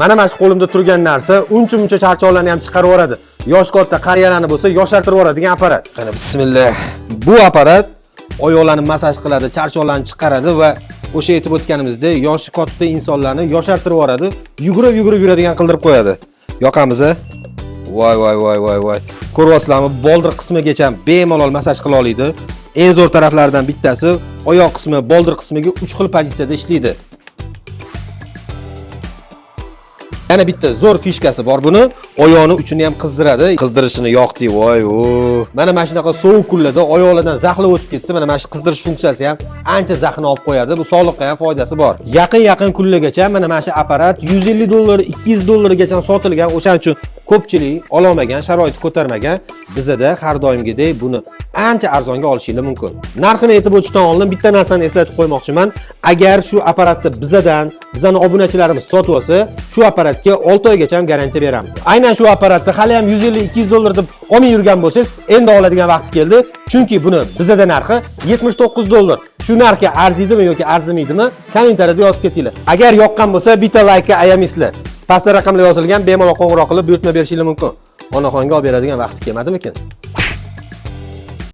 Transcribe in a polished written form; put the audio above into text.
Mana shu qo'limda turgan narsa uncha-muncha charchoqlarni ham chiqarib yuboradi. Yosh katta qariyalarni bo'lsa, yoshartirib yuboradigan apparat. Qani bismillah. Bu apparat oyoqlarni massaj qiladi, charchoqlarni chiqaradi va o'sha aytib o'tganimizdek, yoshi katta insonlarni yoshartirib yuboradi, yugurib yuradigan qildirib qo'yadi. Yoqamiz. Voy. Ko'ryapsizlarmi? Boldir qismigacha bemalol massaj qila oladi. Eng zo'r taraflaridan bittasi oyoq qismi, boldir qismiga 3 xil pozitsiyada ishlaydi. Yana bitta zo'r fishkasi bor buni. Oyoqni uchini ham qizdiradi. Qizdirishini yoqdi, voy. Mana shunaqa sovuq kunlarda oyoqlardan zaxlab o'tib ketsa, mana shu qizdirish funksiyasi ham ancha zaxni olib qo'yadi. Bu sog'liqqa ham foydasi bor. Yaqin kunlargacha mana shu apparat $150, $200 sotilgan. O'shaning uchun ko'pchilik ololmagan, sharoiti ko'tarmagan. Bizda har doimgidek buni ancha arzonga olishingiz mumkin. Narxini aytib o'tishdan oldin bitta narsani eslatib qo'ymoqchiman. Agar shu apparatni bizani obunachilarimiz sotib olsa, shu apparatga 6 oygacha ham garantiya beramiz. Aynan shu apparatni hali ham $150-200 deb olmay yurgan bo'lsangiz, endi oladigan vaqti keldi. Chunki buni bizda narxi $79. Shu narxga arziydimi yoki arzimaydimi? Kommentariyada yozib ketinglar. Agar yoqqan bo'lsa, bitta like ayamaysizlar. Pastda raqamlar yozilgan, bemalol qo'ng'iroq qilib buyurtma berishingiz mumkin. Onaxonga olib beradigan vaqti kelmadimikin?